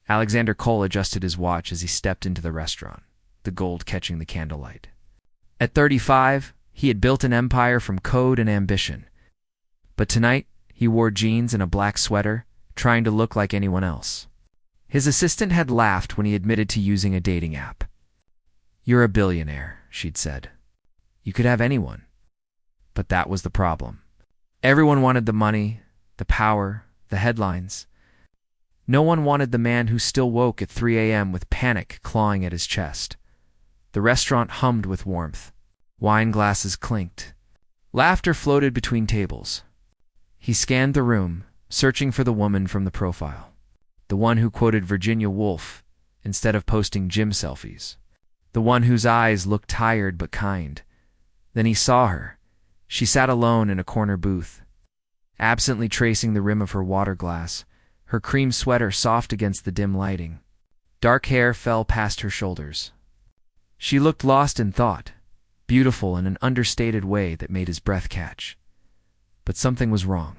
Alexander Cole adjusted his watch as he stepped into the restaurant, the gold catching the candlelight. At 35, he had built an empire from code and ambition. But tonight, he wore jeans and a black sweater, trying to look like anyone else. His assistant had laughed when he admitted to using a dating app. "You're a billionaire," she'd said. "You could have anyone." But that was the problem. Everyone wanted the money, the power, the headlines. No one wanted the man who still woke at 3 a.m. with panic clawing at his chest. The restaurant hummed with warmth. Wine glasses clinked. Laughter floated between tables. He scanned the room, searching for the woman from the profile. The one who quoted Virginia Woolf instead of posting gym selfies. The one whose eyes looked tired but kind. Then he saw her. She sat alone in a corner booth, absently tracing the rim of her water glass, her cream sweater soft against the dim lighting. Dark hair fell past her shoulders. She looked lost in thought, beautiful in an understated way that made his breath catch. But something was wrong.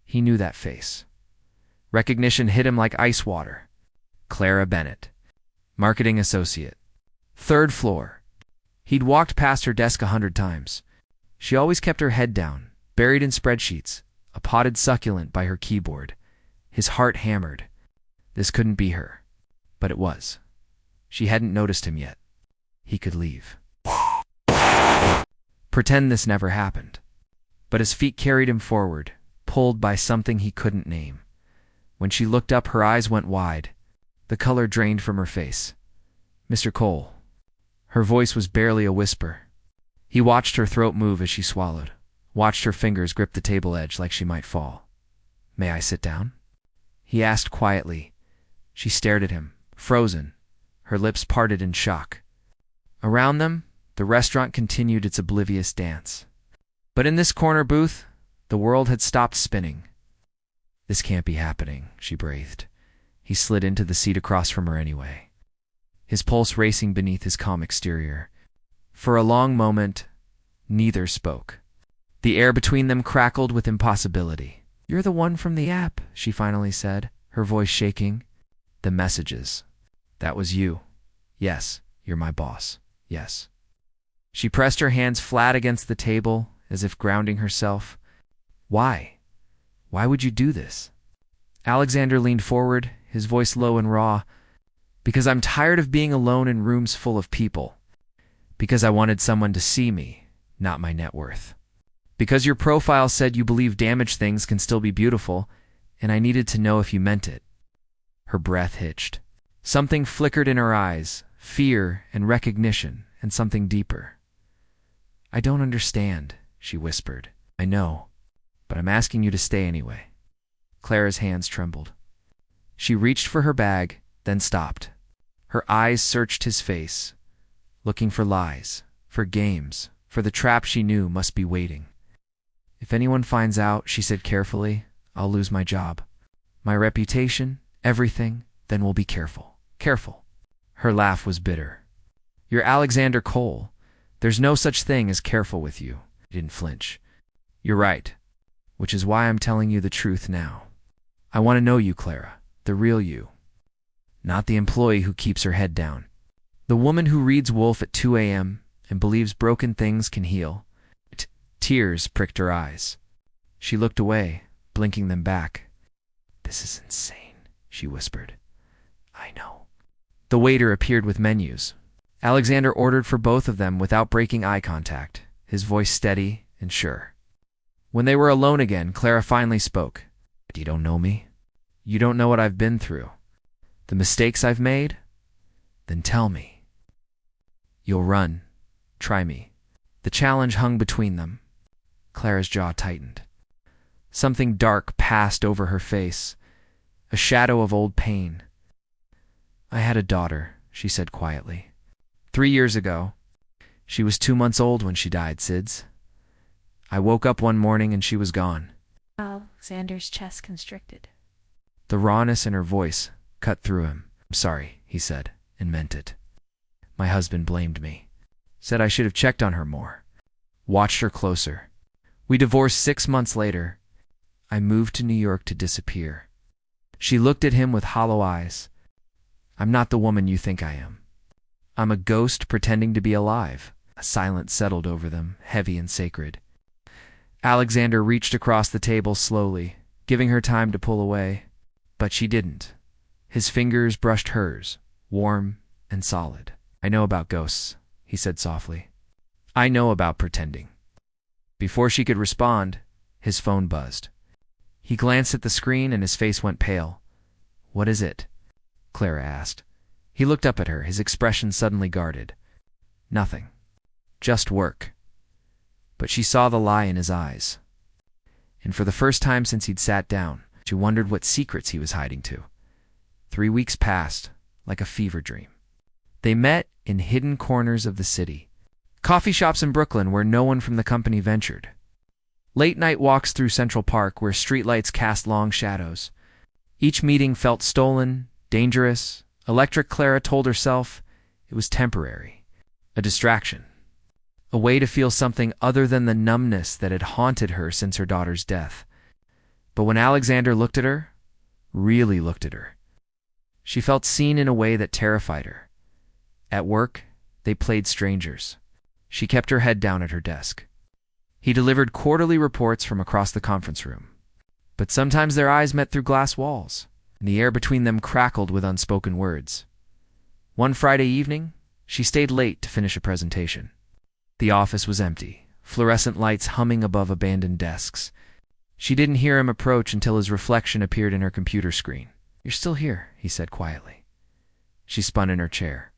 He knew that face. Recognition hit him like ice water. Clara Bennett, marketing associate. 3rd floor. He'd walked past her desk 100 times. She always kept her head down, buried in spreadsheets, a potted succulent by her keyboard. His heart hammered. This couldn't be her. But it was. She hadn't noticed him yet. He could leave. Pretend this never happened. But his feet carried him forward, pulled by something he couldn't name. When she looked up, her eyes went wide. The color drained from her face. "Mr. Cole." Her voice was barely a whisper. He watched her throat move as she swallowed, watched her fingers grip the table edge like she might fall. "May I sit down?" he asked quietly. She stared at him, frozen, her lips parted in shock. Around them, the restaurant continued its oblivious dance. But in this corner booth, the world had stopped spinning. "This can't be happening," she breathed. He slid into the seat across from her anyway, his pulse racing beneath his calm exterior. For a long moment, neither spoke. The air between them crackled with impossibility. "You're the one from the app," she finally said, her voice shaking. "The messages. That was you. Yes, you're my boss. Yes." She pressed her hands flat against the table, as if grounding herself. "Why? Why would you do this?" Alexander leaned forward, his voice low and raw. "Because I'm tired of being alone in rooms full of people. Because I wanted someone to see me, not my net worth. Because your profile said you believe damaged things can still be beautiful, and I needed to know if you meant it." Her breath hitched. Something flickered in her eyes, fear and recognition, and something deeper. "I don't understand," she whispered. "I know, but I'm asking you to stay anyway." Clara's hands trembled. She reached for her bag, then stopped. Her eyes searched his face, looking for lies, for games, for the trap she knew must be waiting. "If anyone finds out," she said carefully, "I'll lose my job. My reputation, everything, then we'll be careful. Careful." Her laugh was bitter. "You're Alexander Cole. There's no such thing as careful with you." He didn't flinch. "You're right, which is why I'm telling you the truth now. I want to know you, Clara, the real you. Not the employee who keeps her head down. The woman who reads Woolf at 2 a.m. and believes broken things can heal." Tears pricked her eyes. She looked away, blinking them back. "This is insane," she whispered. "I know." The waiter appeared with menus. Alexander ordered for both of them without breaking eye contact, his voice steady and sure. When they were alone again, Clara finally spoke. "You don't know me? You don't know what I've been through? The mistakes I've made? Then tell me." "You'll run. Try me." The challenge hung between them. Clara's jaw tightened. Something dark passed over her face, a shadow of old pain. "I had a daughter," she said quietly. 3 years ago. She was 2 months old when she died, Sids. I woke up one morning and she was gone." Alexander's chest constricted. The rawness in her voice cut through him. "I'm sorry," he said, and meant it. "My husband blamed me. Said I should have checked on her more. Watched her closer. We divorced 6 months later. I moved to New York to disappear." She looked at him with hollow eyes. I'm not the woman you think I am. I'm a ghost pretending to be alive." A silence settled over them, heavy and sacred. Alexander reached across the table slowly, giving her time to pull away. But she didn't. His fingers brushed hers, warm and solid. "I know about ghosts," he said softly. "I know about pretending." Before she could respond, his phone buzzed. He glanced at the screen and his face went pale. "What is it?" Clara asked. He looked up at her, his expression suddenly guarded. "Nothing. Just work." But she saw the lie in his eyes. And for the first time since he'd sat down, she wondered what secrets he was hiding to. 3 weeks passed, like a fever dream. They met in hidden corners of the city. Coffee shops in Brooklyn where no one from the company ventured. Late-night walks through Central Park where streetlights cast long shadows. Each meeting felt stolen, dangerous, electric. Clara told herself it was temporary, a distraction, a way to feel something other than the numbness that had haunted her since her daughter's death. But when Alexander looked at her, really looked at her, she felt seen in a way that terrified her. At work, they played strangers. She kept her head down at her desk. He delivered quarterly reports from across the conference room. But sometimes their eyes met through glass walls, and the air between them crackled with unspoken words. One Friday evening, she stayed late to finish a presentation. The office was empty, fluorescent lights humming above abandoned desks. She didn't hear him approach until his reflection appeared in her computer screen. "You're still here," he said quietly. She spun in her chair.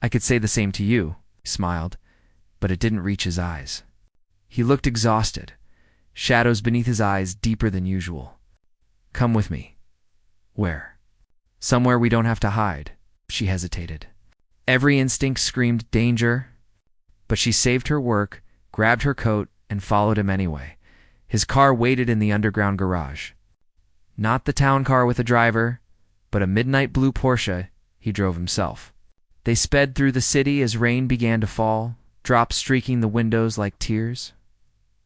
"I could say the same to you," he smiled, but it didn't reach his eyes. He looked exhausted, shadows beneath his eyes deeper than usual. "Come with me." "Where?" "Somewhere we don't have to hide." She hesitated. Every instinct screamed danger, but she saved her work, grabbed her coat, and followed him anyway. His car waited in the underground garage. Not the town car with a driver, but a midnight blue Porsche he drove himself. They sped through the city as rain began to fall, drops streaking the windows like tears.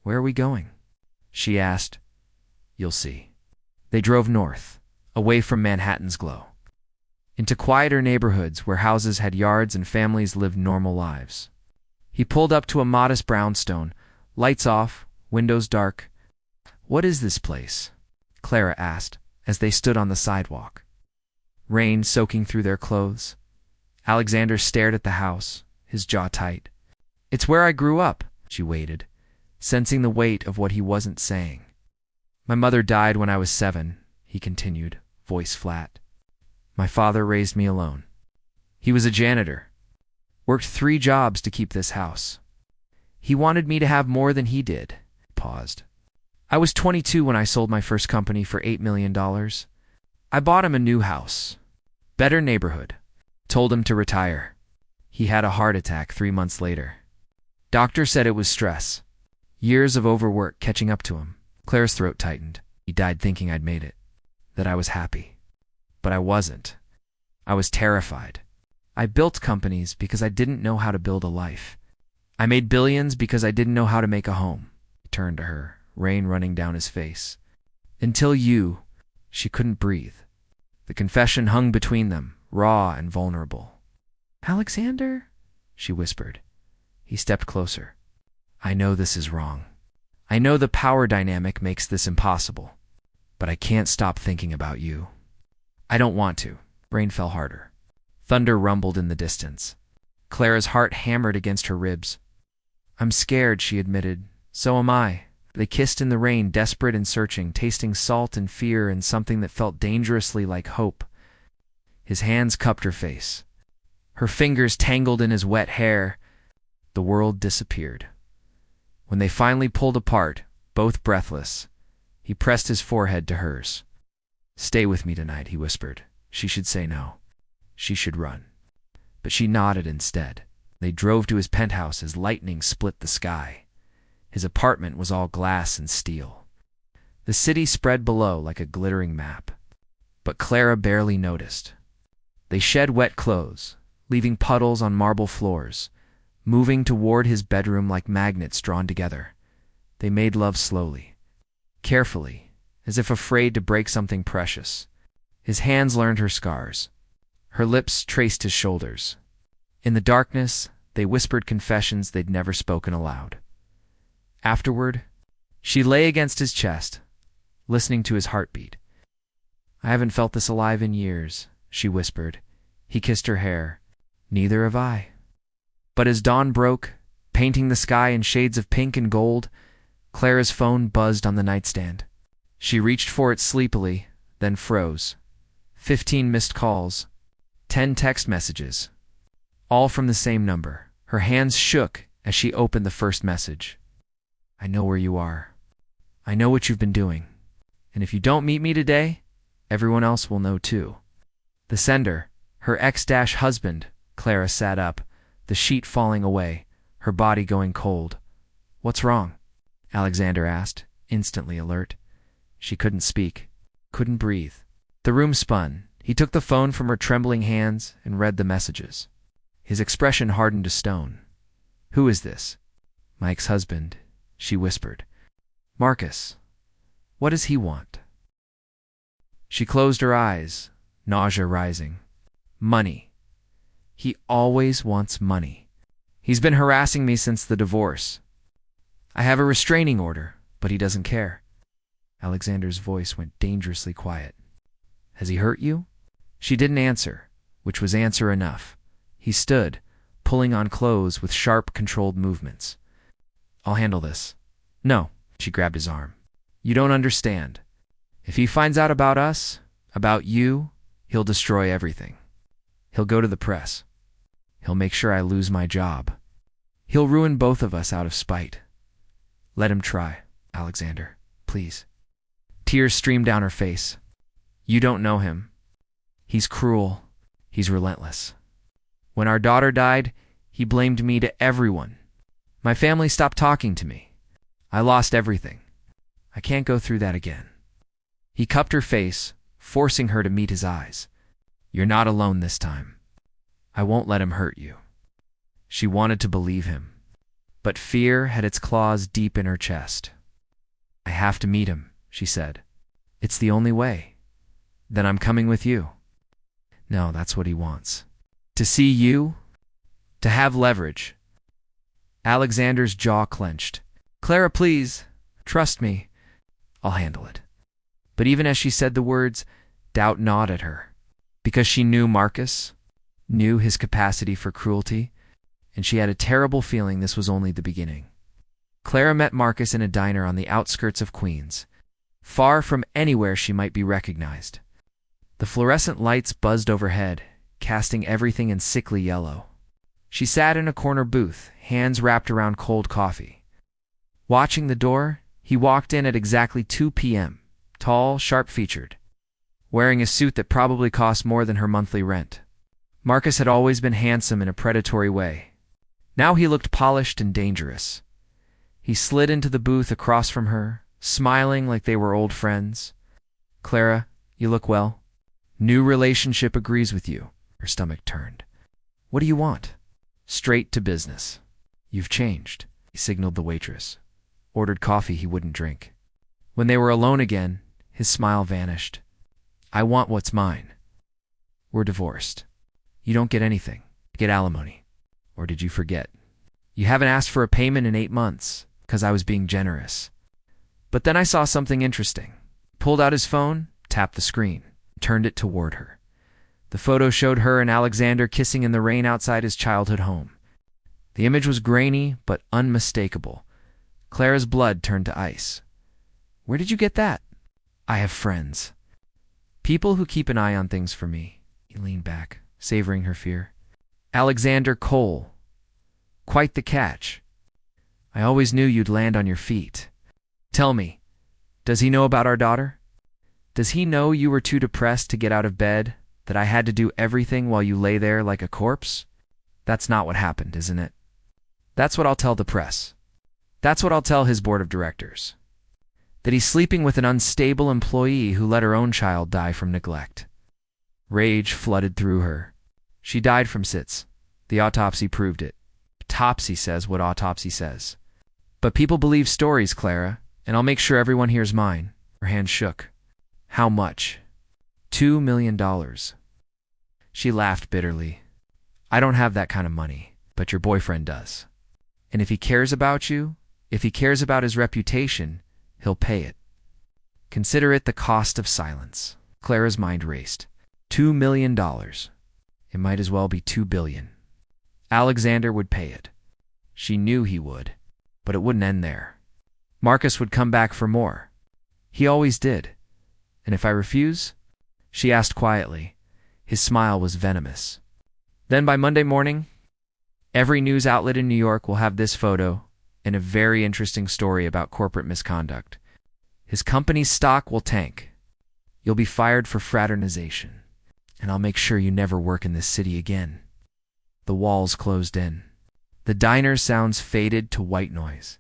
"Where are we going?" she asked. "You'll see." They drove north, away from Manhattan's glow, into quieter neighborhoods where houses had yards and families lived normal lives. He pulled up to a modest brownstone, lights off, windows dark. "What is this place?" Clara asked as they stood on the sidewalk. Rain soaking through their clothes. Alexander stared at the house, his jaw tight. "It's where I grew up." She waited, sensing the weight of what he wasn't saying. "My mother died when I was 7, he continued, voice flat. "My father raised me alone. He was a janitor, worked 3 jobs to keep this house. He wanted me to have more than he did." Paused. "I was 22 when I sold my first company for $8 million. I bought him a new house, better neighborhood, told him to retire. He had a heart attack 3 months later. Doctor said it was stress. Years of overwork catching up to him." Claire's throat tightened. "He died thinking I'd made it, that I was happy. But I wasn't. I was terrified. I built companies because I didn't know how to build a life. I made billions because I didn't know how to make a home." He turned to her, rain running down his face. "Until you." She couldn't breathe. The confession hung between them, raw and vulnerable. "Alexander?" she whispered. He stepped closer. "I know this is wrong. I know the power dynamic makes this impossible. But I can't stop thinking about you. I don't want to." Rain fell harder. Thunder rumbled in the distance. Clara's heart hammered against her ribs. "I'm scared," she admitted. "So am I." They kissed in the rain, desperate and searching, tasting salt and fear and something that felt dangerously like hope. His hands cupped her face. Her fingers tangled in his wet hair. The world disappeared. When they finally pulled apart, both breathless, he pressed his forehead to hers. "Stay with me tonight," he whispered. She should say no. She should run. But she nodded instead. They drove to his penthouse as lightning split the sky. His apartment was all glass and steel. The city spread below like a glittering map. But Clara barely noticed. They shed wet clothes, leaving puddles on marble floors, moving toward his bedroom like magnets drawn together. They made love slowly, carefully, as if afraid to break something precious. His hands learned her scars. Her lips traced his shoulders. In the darkness, they whispered confessions they'd never spoken aloud. Afterward, she lay against his chest, listening to his heartbeat. "I haven't felt this alive in years," she whispered. He kissed her hair. "Neither have I." But as dawn broke, painting the sky in shades of pink and gold, Clara's phone buzzed on the nightstand. She reached for it sleepily, then froze. 15 missed calls, 10 text messages, all from the same number. Her hands shook as she opened the first message. "I know where you are. I know what you've been doing. And if you don't meet me today, everyone else will know too." The sender, her ex-husband, Clara sat up, the sheet falling away, her body going cold. "What's wrong?" Alexander asked, instantly alert. She couldn't speak, couldn't breathe. The room spun. He took the phone from her trembling hands and read the messages. His expression hardened to stone. "Who is this?" "My ex-husband," she whispered. "Marcus. What does he want?" She closed her eyes, nausea rising. "Money. He always wants money. He's been harassing me since the divorce. I have a restraining order, but he doesn't care." Alexander's voice went dangerously quiet. "Has he hurt you?" She didn't answer, which was answer enough. He stood, pulling on clothes with sharp, controlled movements. "I'll handle this." "No," she grabbed his arm. "You don't understand. If he finds out about us, about you, he'll destroy everything. He'll go to the press. He'll make sure I lose my job. He'll ruin both of us out of spite. Let him try, Alexander, please." Tears streamed down her face. "You don't know him. He's cruel. He's relentless. When our daughter died, he blamed me to everyone. My family stopped talking to me. I lost everything. I can't go through that again." He cupped her face, forcing her to meet his eyes. "You're not alone this time. I won't let him hurt you." She wanted to believe him, but fear had its claws deep in her chest. "I have to meet him," she said. "It's the only way. Then I'm coming with you." No, that's what he wants. To see you, to have leverage. Alexander's jaw clenched. "Clara, please, trust me. I'll handle it." But even as she said the words, doubt gnawed at her. Because she knew Marcus, knew his capacity for cruelty, and she had a terrible feeling this was only the beginning. Clara met Marcus in a diner on the outskirts of Queens, far from anywhere she might be recognized. The fluorescent lights buzzed overhead, casting everything in sickly yellow. She sat in a corner booth, hands wrapped around cold coffee. Watching the door, he walked in at exactly 2 p.m., tall, sharp-featured, wearing a suit that probably cost more than her monthly rent. Marcus had always been handsome in a predatory way. Now he looked polished and dangerous. He slid into the booth across from her, smiling like they were old friends. "Clara, you look well. New relationship agrees with you." Her stomach turned. "What do you want?" "Straight to business." "You've changed," he signaled the waitress. Ordered coffee he wouldn't drink. When they were alone again, his smile vanished. "I want what's mine." "We're divorced. You don't get anything. I get alimony. Or did you forget? You haven't asked for a payment in 8 months, because I was being generous." But then I saw something interesting. Pulled out his phone, tapped the screen, turned it toward her. The photo showed her and Alexander kissing in the rain outside his childhood home. The image was grainy but unmistakable. Clara's blood turned to ice. "Where did you get that?" "I have friends. People who keep an eye on things for me." He leaned back, savoring her fear. "Alexander Cole. Quite the catch. I always knew you'd land on your feet. Tell me, does he know about our daughter? Does he know you were too depressed to get out of bed, that I had to do everything while you lay there like a corpse? That's not what happened, isn't it? That's what I'll tell the press. That's what I'll tell his board of directors. That he's sleeping with an unstable employee who let her own child die from neglect." Rage flooded through her. "She died from SIDS. The autopsy proved it. Autopsy says what autopsy says. But people believe stories, Clara, and I'll make sure everyone hears mine." Her hand shook. "How much?" $2 million. She laughed bitterly. I don't have that kind of money, but your boyfriend does. And if he cares about you, if he cares about his reputation, he'll pay it. Consider it the cost of silence. Clara's mind raced. $2 million. It might as well be 2 billion. Alexander would pay it. She knew he would, but it wouldn't end there. Marcus would come back for more. He always did. And if I refuse? She asked quietly. His smile was venomous. Then by Monday morning, every news outlet in New York will have this photo and a very interesting story about corporate misconduct. His company's stock will tank. You'll be fired for fraternization, and I'll make sure you never work in this city again. The walls closed in. The diner's sounds faded to white noise.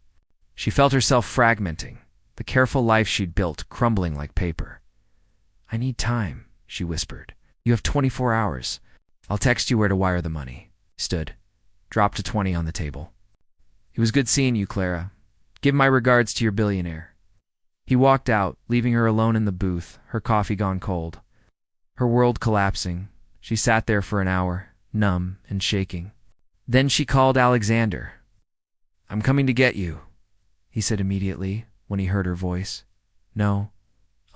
She felt herself fragmenting, the careful life she'd built crumbling like paper. I need time, she whispered. You have 24 hours. I'll text you where to wire the money. Stood, dropped a 20 on the table. It was good seeing you, Clara. Give my regards to your billionaire. He walked out, leaving her alone in the booth, her coffee gone cold. Her world collapsing, she sat there for an hour, numb and shaking. Then she called Alexander. I'm coming to get you, he said immediately when he heard her voice. No,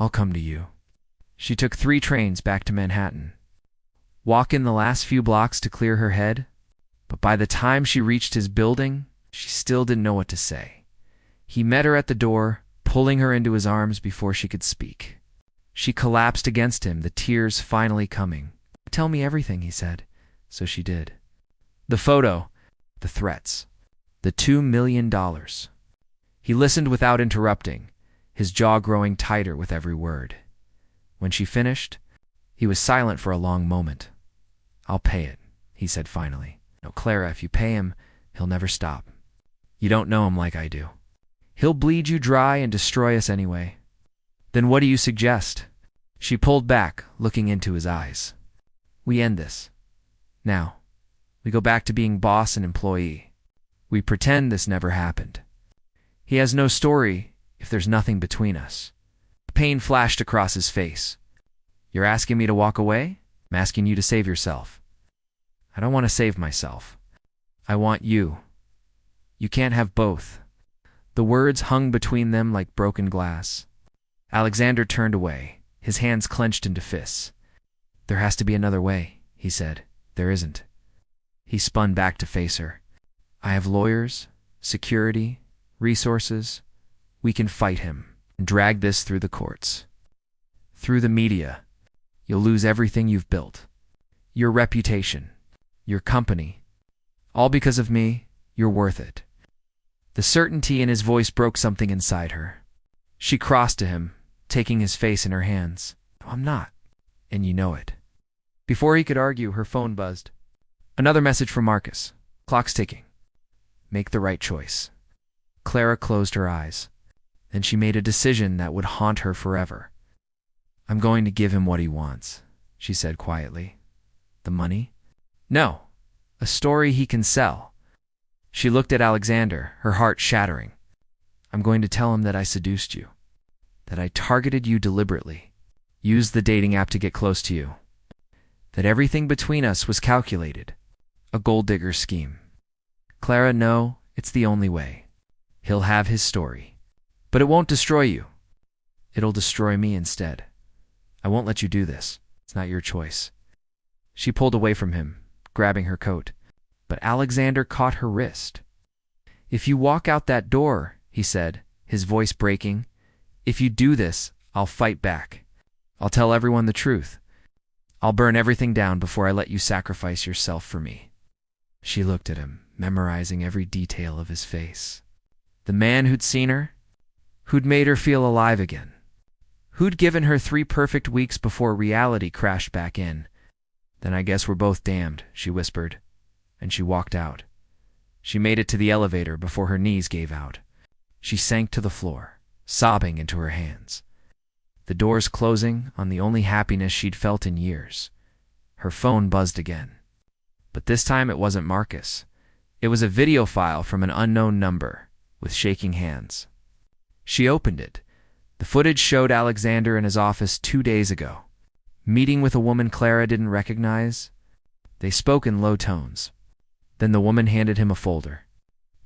I'll come to you. She took 3 trains back to Manhattan. Walk in the last few blocks to clear her head, but by the time she reached his building, she still didn't know what to say. He met her at the door, pulling her into his arms before she could speak. She collapsed against him, the tears finally coming. Tell me everything, he said. So she did. The photo, the threats, the $2 million. He listened without interrupting, his jaw growing tighter with every word. When she finished, he was silent for a long moment. I'll pay it, he said finally. No, Clara, if you pay him, he'll never stop. You don't know him like I do. He'll bleed you dry and destroy us anyway. Then what do you suggest? She pulled back, looking into his eyes. We end this. Now, we go back to being boss and employee. We pretend this never happened. He has no story if there's nothing between us. Pain flashed across his face. You're asking me to walk away? I'm asking you to save yourself. I don't want to save myself. I want you. You can't have both. The words hung between them like broken glass. Alexander turned away, his hands clenched into fists. There has to be another way, he said. There isn't. He spun back to face her. I have lawyers, security, resources. We can fight him and drag this through the courts. Through the media. You'll lose everything you've built. Your reputation, your company. All because of me, you're worth it. The certainty in his voice broke something inside her. She crossed to him, taking his face in her hands. No, I'm not, and you know it. Before he could argue, her phone buzzed. Another message from Marcus. Clock's ticking. Make the right choice. Clara closed her eyes. Then she made a decision that would haunt her forever. I'm going to give him what he wants, she said quietly. The money? No, a story he can sell. She looked at Alexander, her heart shattering. I'm going to tell him that I seduced you, that I targeted you deliberately, used the dating app to get close to you, that everything between us was calculated, a gold digger scheme. Clara, no, it's the only way. He'll have his story. But it won't destroy you. It'll destroy me instead. I won't let you do this. It's not your choice. She pulled away from him, grabbing her coat, but Alexander caught her wrist. If you walk out that door, he said, his voice breaking, if you do this, I'll fight back. I'll tell everyone the truth. I'll burn everything down before I let you sacrifice yourself for me. She looked at him, memorizing every detail of his face. The man who'd seen her, who'd made her feel alive again, who'd given her 3 perfect weeks before reality crashed back in. Then I guess we're both damned, she whispered, and she walked out. She made it to the elevator before her knees gave out. She sank to the floor, sobbing into her hands. The doors closing on the only happiness she'd felt in years. Her phone buzzed again. But this time it wasn't Marcus. It was a video file from an unknown number, with shaking hands. She opened it. The footage showed Alexander in his office 2 days ago, meeting with a woman Clara didn't recognize, They spoke in low tones. Then the woman handed him a folder.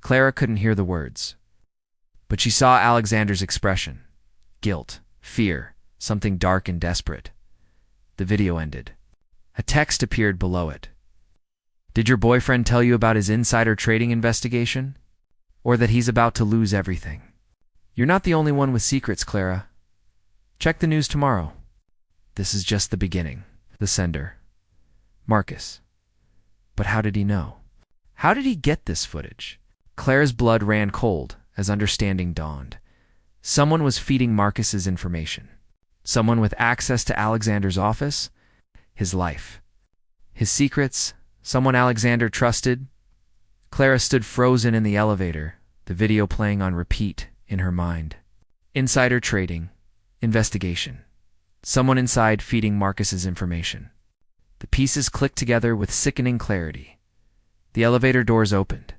Clara couldn't hear the words, but she saw Alexander's expression. Guilt, fear, something dark and desperate. The video ended. A text appeared below it. Did your boyfriend tell you about his insider trading investigation? Or that he's about to lose everything? You're not the only one with secrets, Clara. Check the news tomorrow. This is just the beginning. The sender. Marcus. But how did he know? How did he get this footage? Clara's blood ran cold as understanding dawned. Someone was feeding Marcus's information. Someone with access to Alexander's office, his life, his secrets, someone Alexander trusted. Clara stood frozen in the elevator, the video playing on repeat in her mind. Insider trading, investigation. Someone inside feeding Marcus's information. The pieces clicked together with sickening clarity. The elevator doors opened.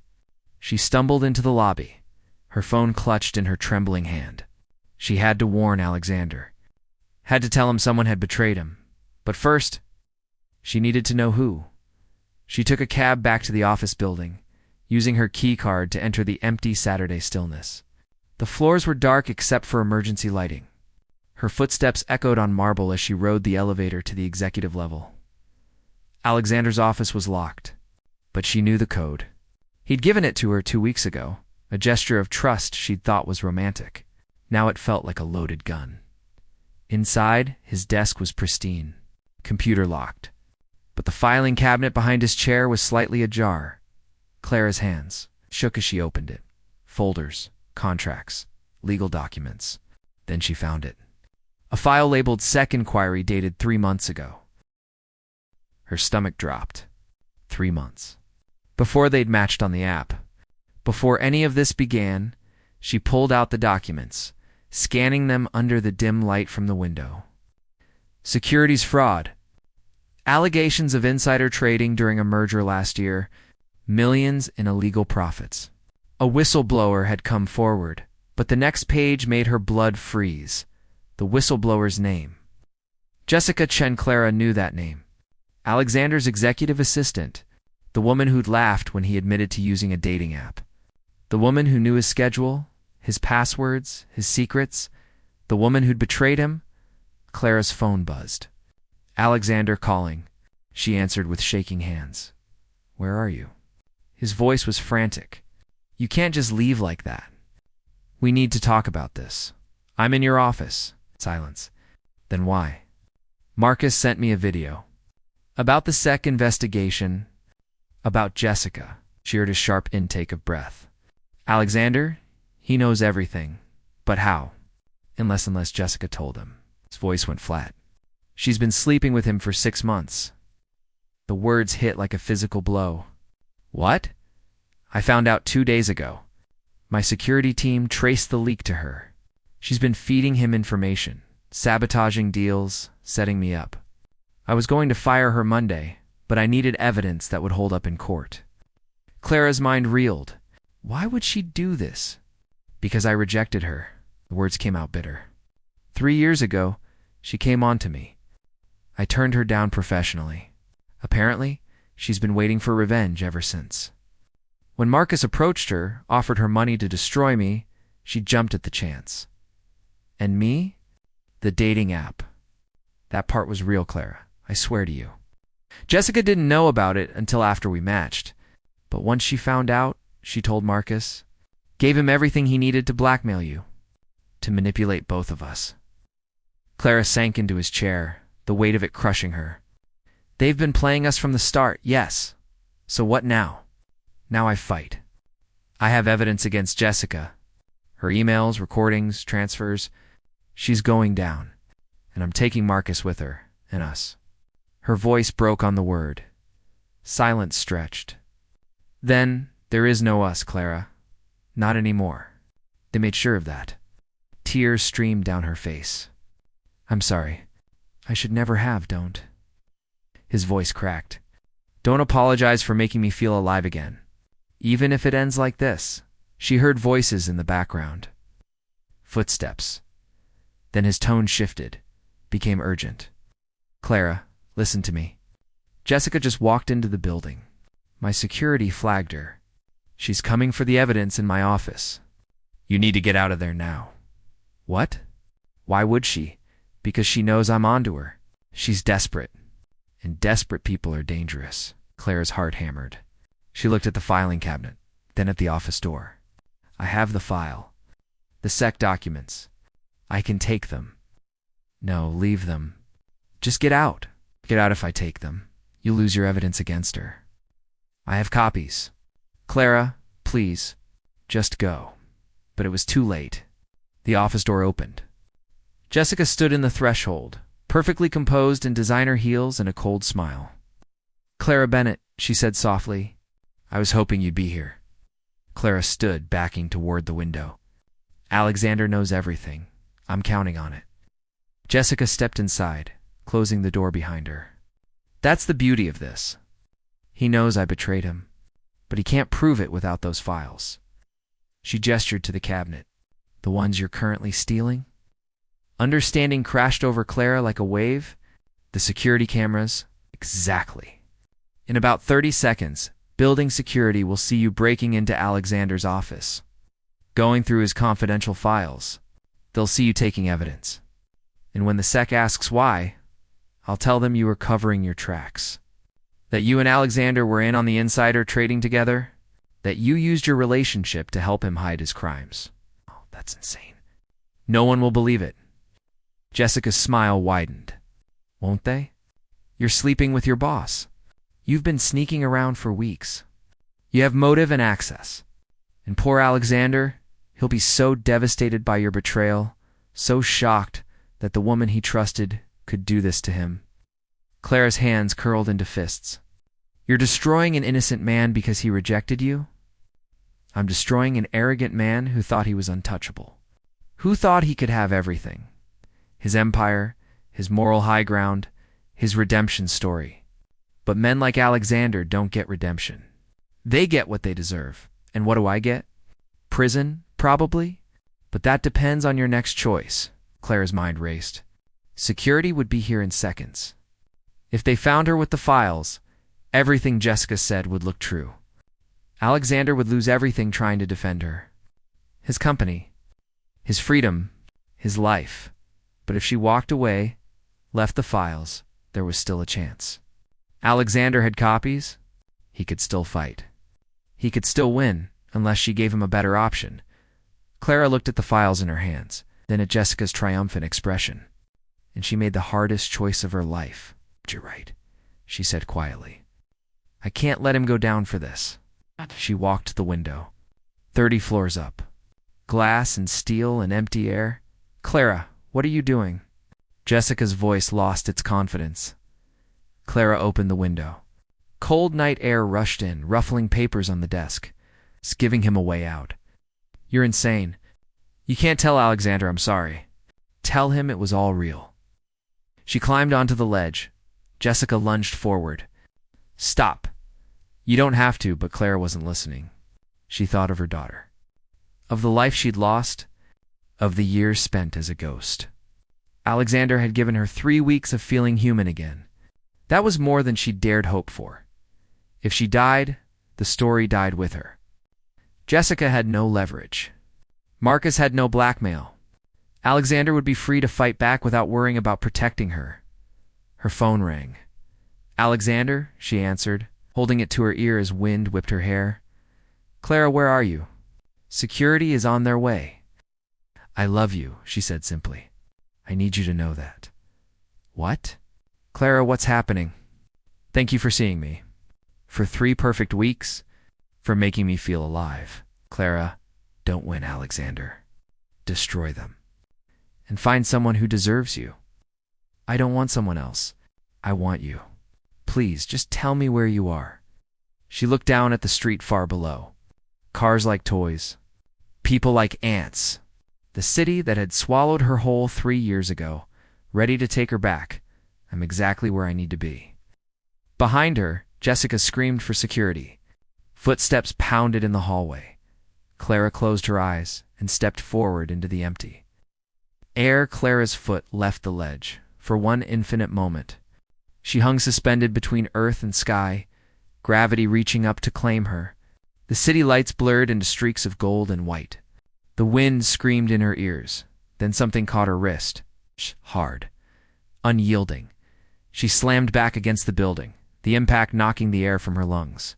She stumbled into the lobby, her phone clutched in her trembling hand. She had to warn Alexander. Had to tell him someone had betrayed him. But first, she needed to know who. She took a cab back to the office building, using her key card to enter the empty Saturday stillness. The floors were dark except for emergency lighting. Her footsteps echoed on marble as she rode the elevator to the executive level. Alexander's office was locked, but she knew the code. He'd given it to her 2 weeks ago, a gesture of trust she'd thought was romantic. Now it felt like a loaded gun. Inside, his desk was pristine, computer locked. But the filing cabinet behind his chair was slightly ajar. Clara's hands shook as she opened it. Folders, contracts, legal documents. Then she found it. A file labeled SEC Inquiry dated 3 months ago. Her stomach dropped. 3 months. Before they'd matched on the app. Before any of this began, she pulled out the documents, scanning them under the dim light from the window. Securities fraud. Allegations of insider trading during a merger last year. Millions in illegal profits. A whistleblower had come forward, but the next page made her blood freeze. The whistleblower's name. Jessica Chen. Clara knew that name. Alexander's executive assistant. The woman who'd laughed when he admitted to using a dating app. The woman who knew his schedule, his passwords, his secrets. The woman who'd betrayed him. Clara's phone buzzed. Alexander calling. She answered with shaking hands. Where are you? His voice was frantic. You can't just leave like that. We need to talk about this. I'm in your office. Silence. Then why? Marcus sent me a video. About the SEC investigation. About Jessica. She heard a sharp intake of breath. Alexander? He knows everything. But how? Unless Jessica told him. His voice went flat. She's been sleeping with him for 6 months. The words hit like a physical blow. What? I found out 2 days ago. My security team traced the leak to her. She's been feeding him information, sabotaging deals, setting me up. I was going to fire her Monday, but I needed evidence that would hold up in court. Clara's mind reeled. Why would she do this? Because I rejected her. The words came out bitter. 3 years ago, she came on to me. I turned her down professionally. Apparently, she's been waiting for revenge ever since. When Marcus approached her, offered her money to destroy me, she jumped at the chance. And me? The dating app. That part was real, Clara. I swear to you. Jessica didn't know about it until after we matched. But once she found out, she told Marcus, gave him everything he needed to blackmail you, to manipulate both of us. Clara sank into his chair, the weight of it crushing her. They've been playing us from the start, yes. So what now? Now I fight. I have evidence against Jessica. Her emails, recordings, transfers. She's going down. And I'm taking Marcus with her, and us. Her voice broke on the word. Silence stretched. Then, there is no us, Clara. Not anymore. They made sure of that. Tears streamed down her face. I'm sorry. I should never have, don't. His voice cracked. Don't apologize for making me feel alive again. Even if it ends like this. She heard voices in the background. Footsteps. Then his tone shifted, became urgent. Clara, listen to me. Jessica just walked into the building. My security flagged her. She's coming for the evidence in my office. You need to get out of there now. What? Why would she? Because she knows I'm onto her. She's desperate. And desperate people are dangerous. Clara's heart hammered. She looked at the filing cabinet, then at the office door. I have the file. The SEC documents. I can take them. No, leave them. Just get out. Get out if I take them. You lose your evidence against her. I have copies. Clara, please, just go. But it was too late. The office door opened. Jessica stood in the threshold, perfectly composed in designer heels and a cold smile. Clara Bennett, she said softly, I was hoping you'd be here. Clara stood, backing toward the window. Alexander knows everything. I'm counting on it. Jessica stepped inside, closing the door behind her. That's the beauty of this. He knows I betrayed him, but he can't prove it without those files. She gestured to the cabinet. The ones you're currently stealing? Understanding crashed over Clara like a wave. The security cameras? Exactly. In about 30 seconds, building security will see you breaking into Alexander's office, going through his confidential files. They'll see you taking evidence. And when the SEC asks why, I'll tell them you were covering your tracks. That you and Alexander were in on the insider trading together. That you used your relationship to help him hide his crimes. Oh, that's insane. No one will believe it. Jessica's smile widened. Won't they? You're sleeping with your boss. You've been sneaking around for weeks. You have motive and access. And poor Alexander, he'll be so devastated by your betrayal, so shocked that the woman he trusted could do this to him. Clara's hands curled into fists. You're destroying an innocent man because he rejected you? I'm destroying an arrogant man who thought he was untouchable. Who thought he could have everything? His empire, his moral high ground, his redemption story. But men like Alexander don't get redemption. They get what they deserve. And what do I get? Prison, probably? But that depends on your next choice. Clara's mind raced. Security would be here in seconds. If they found her with the files, everything Jessica said would look true. Alexander would lose everything trying to defend her. His company, his freedom, his life. But if she walked away, left the files, there was still a chance. Alexander had copies. He could still fight. He could still win, unless she gave him a better option. Clara looked at the files in her hands, then at Jessica's triumphant expression. And she made the hardest choice of her life. You're right, she said quietly. I can't let him go down for this. She walked to the window. 30 floors up. Glass and steel and empty air. Clara, what are you doing? Jessica's voice lost its confidence. Clara opened the window. Cold night air rushed in, ruffling papers on the desk, giving him a way out. You're insane. You can't tell Alexander I'm sorry. Tell him it was all real. She climbed onto the ledge. Jessica lunged forward. Stop. You don't have to, but Clara wasn't listening. She thought of her daughter. Of the life she'd lost. Of the years spent as a ghost. Alexander had given her 3 weeks of feeling human again. That was more than she dared hope for. If she died, the story died with her. Jessica had no leverage. Marcus had no blackmail. Alexander would be free to fight back without worrying about protecting her. Her phone rang. Alexander, she answered, holding it to her ear as wind whipped her hair. Clara, where are you? Security is on their way. I love you, she said simply. I need you to know that. What? Clara, what's happening? Thank you for seeing me. For 3 perfect weeks. For making me feel alive. Clara, don't win Alexander. Destroy them. And find someone who deserves you. I don't want someone else. I want you. Please, just tell me where you are. She looked down at the street far below. Cars like toys. People like ants. The city that had swallowed her whole 3 years ago, ready to take her back. I'm exactly where I need to be. Behind her, Jessica screamed for security. Footsteps pounded in the hallway. Clara closed her eyes and stepped forward into the empty. Ere Clara's foot left the ledge, for one infinite moment, She hung suspended between earth and sky, gravity reaching up to claim her. The city lights blurred into streaks of gold and white. The wind screamed in her ears. Then something caught her wrist. Hard. Unyielding. She slammed back against the building, the impact knocking the air from her lungs.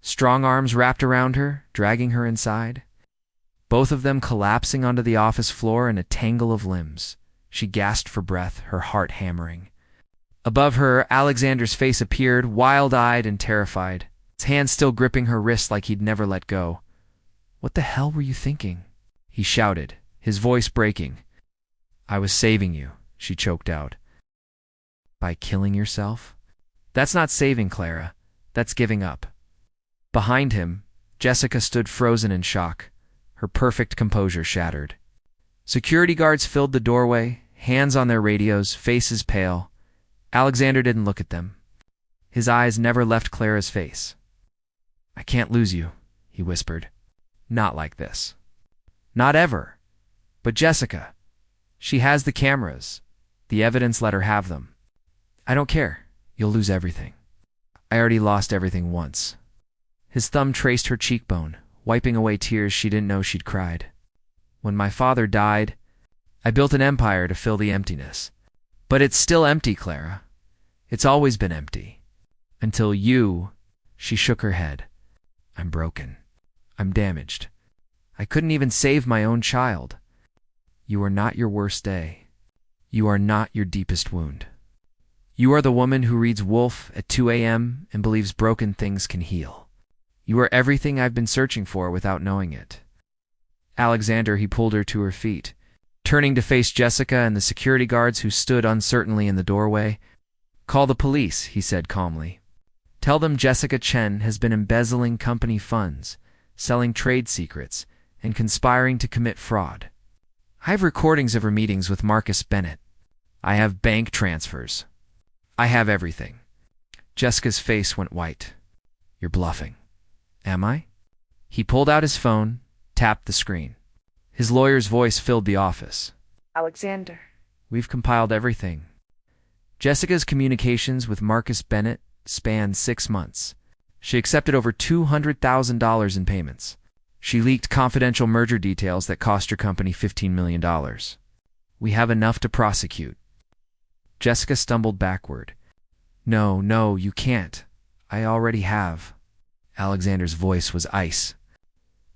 Strong arms wrapped around her, dragging her inside. Both of them collapsing onto the office floor in a tangle of limbs. She gasped for breath, her heart hammering. Above her, Alexander's face appeared, wild-eyed and terrified, his hand still gripping her wrist like he'd never let go. "What the hell were you thinking?" he shouted, his voice breaking. "I was saving you," she choked out. "By killing yourself?" "That's not saving, Clara. That's giving up." Behind him, Jessica stood frozen in shock, her perfect composure shattered. Security guards filled the doorway, hands on their radios, faces pale. Alexander didn't look at them. His eyes never left Clara's face. "I can't lose you," he whispered. "Not like this. Not ever. But Jessica, she has the cameras. The evidence, let her have them." "I don't care. You'll lose everything." "I already lost everything once." His thumb traced her cheekbone, wiping away tears she didn't know she'd cried. "When my father died, I built an empire to fill the emptiness. But it's still empty, Clara. It's always been empty. Until you—" She shook her head. "I'm broken. I'm damaged. I couldn't even save my own child. You are not your worst day. You are not your deepest wound. You are the woman who reads Wolf at 2 a.m. and believes broken things can heal. You are everything I've been searching for without knowing it." Alexander, he pulled her to her feet, turning to face Jessica and the security guards who stood uncertainly in the doorway. "Call the police," he said calmly. "Tell them Jessica Chen has been embezzling company funds, selling trade secrets, and conspiring to commit fraud. I have recordings of her meetings with Marcus Bennett. I have bank transfers. I have everything." Jessica's face went white. "You're bluffing." "Am I?" He pulled out his phone, tapped the screen. His lawyer's voice filled the office. "Alexander." "We've compiled everything." Jessica's communications with Marcus Bennett spanned 6 months. She accepted over $200,000 in payments. She leaked confidential merger details that cost her company $15 million. "We have enough to prosecute." Jessica stumbled backward. No, you can't. I already have." Alexander's voice was ice.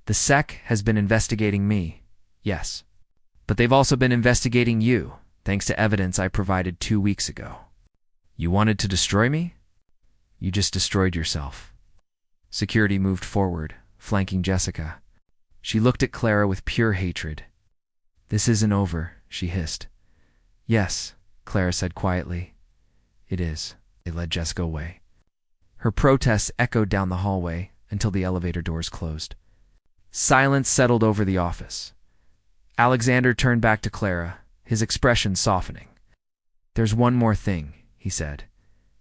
"The SEC has been investigating me, yes. But they've also been investigating you, thanks to evidence I provided 2 weeks ago. You wanted to destroy me? You just destroyed yourself." Security moved forward, flanking Jessica. She looked at Clara with pure hatred. "This isn't over," she hissed. "Yes," Clara said quietly. "It is." They led Jessica away. Her protests echoed down the hallway until the elevator doors closed. Silence settled over the office. Alexander turned back to Clara, his expression softening. "There's one more thing," he said.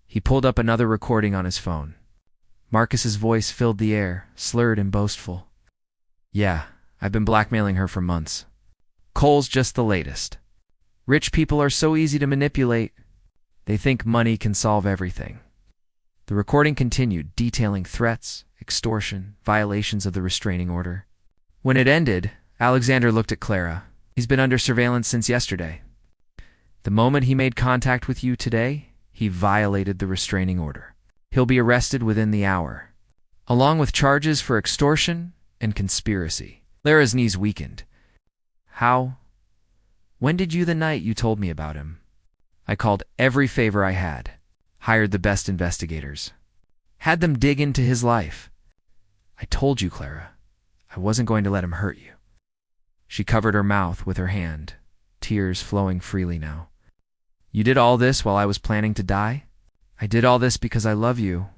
He pulled up another recording on his phone. Marcus's voice filled the air, slurred and boastful. "Yeah, I've been blackmailing her for months. Cole's just the latest. Rich people are so easy to manipulate. They think money can solve everything." The recording continued, detailing threats, extortion, violations of the restraining order. When it ended, Alexander looked at Clara. "He's been under surveillance since yesterday. The moment he made contact with you today, he violated the restraining order. He'll be arrested within the hour, along with charges for extortion and conspiracy." Clara's knees weakened. "How? When did you the night you told me about him?" "I called every favor I had, hired the best investigators, had them dig into his life. I told you, Clara, I wasn't going to let him hurt you." She covered her mouth with her hand, tears flowing freely now. "You did all this while I was planning to die? I did all this because I love you."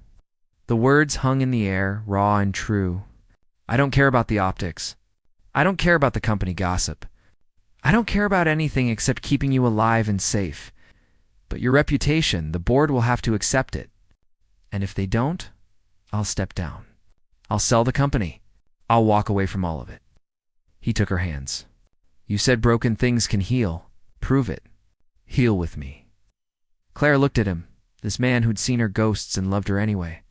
The words hung in the air, raw and true. "I don't care about the optics. I don't care about the company gossip. I don't care about anything except keeping you alive and safe. But your reputation, the board will have to accept it. And if they don't, I'll step down. I'll sell the company. I'll walk away from all of it." He took her hands. "You said broken things can heal. Prove it. Heal with me." Clara looked at him, This man who'd seen her ghosts and loved her anyway.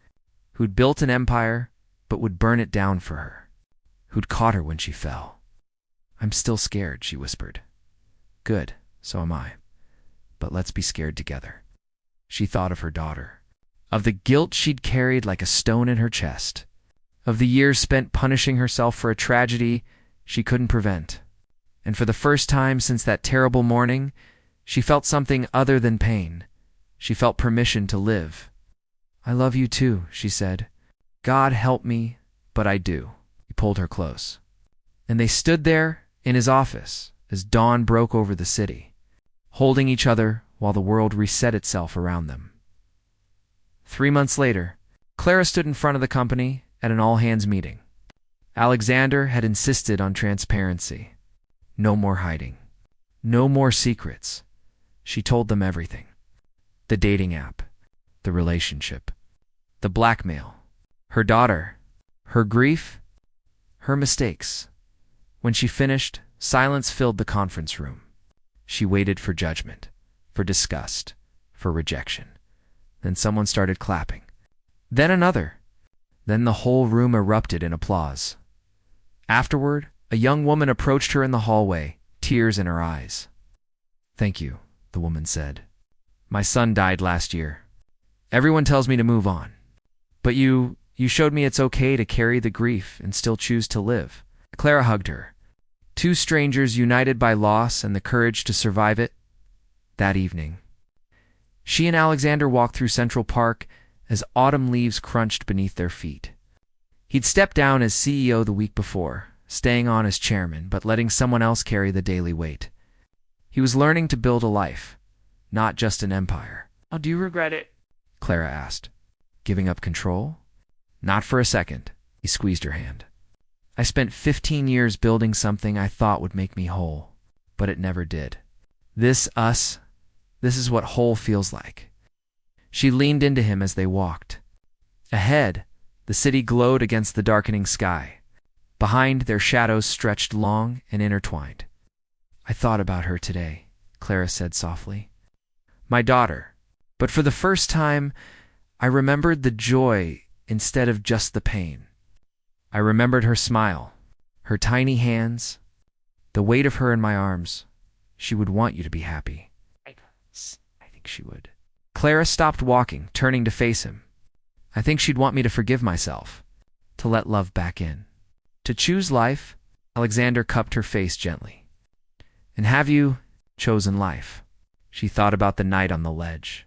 Who'd built an empire, but would burn it down for her. Who'd caught her when she fell. "I'm still scared," she whispered. "Good, so am I. But let's be scared together." She thought of her daughter. Of the guilt she'd carried like a stone in her chest. Of the years spent punishing herself for a tragedy she couldn't prevent. And for the first time since that terrible morning, she felt something other than pain. She felt permission to live. "I love you too," she said. "God help me, but I do." He pulled her close. And they stood there in his office as dawn broke over the city, holding each other while the world reset itself around them. 3 months later, Clara stood in front of the company at an all-hands meeting. Alexander had insisted on transparency. No more hiding. No more secrets. She told them everything. The dating app. The relationship. The blackmail. Her daughter. Her grief. Her mistakes. When she finished, silence filled the conference room. She waited for judgment, for disgust, for rejection. Then someone started clapping. Then another. Then the whole room erupted in applause. Afterward, a young woman approached her in the hallway, tears in her eyes. "Thank you," the woman said. "My son died last year. Everyone tells me to move on. But you showed me it's okay to carry the grief and still choose to live." Clara hugged her. Two strangers united by loss and the courage to survive it. That evening, she and Alexander walked through Central Park as autumn leaves crunched beneath their feet. He'd stepped down as CEO the week before, staying on as chairman, but letting someone else carry the daily weight. He was learning to build a life, not just an empire. "Oh, do you regret it?" Clara asked. "Giving up control?" "Not for a second." He squeezed her hand. "I spent 15 years building something I thought would make me whole, but it never did. This is what whole feels like." She leaned into him as they walked. Ahead, the city glowed against the darkening sky. Behind, their shadows stretched long and intertwined. "I thought about her today," Clara said softly. "My daughter. But for the first time, I remembered the joy instead of just the pain. I remembered her smile, her tiny hands, the weight of her in my arms. She would want you to be happy." "I think she would." Clara stopped walking, turning to face him. "I think she'd want me to forgive myself, to let love back in. To choose life." Alexander cupped her face gently. "And have you chosen life?" She thought about the night on the ledge.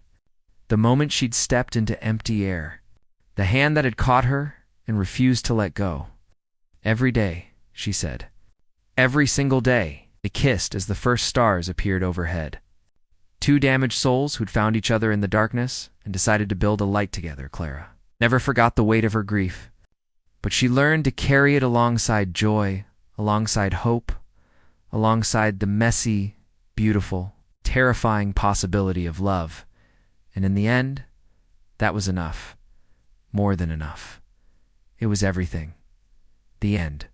The moment she'd stepped into empty air. The hand that had caught her and refused to let go. "Every day," she said. "Every single day." They kissed as the first stars appeared overhead. Two damaged souls who'd found each other in the darkness and decided to build a light together. Clara never forgot the weight of her grief, but she learned to carry it alongside joy, alongside hope, alongside the messy, beautiful, terrifying possibility of love. And in the end, that was enough. More than enough. It was everything. The end.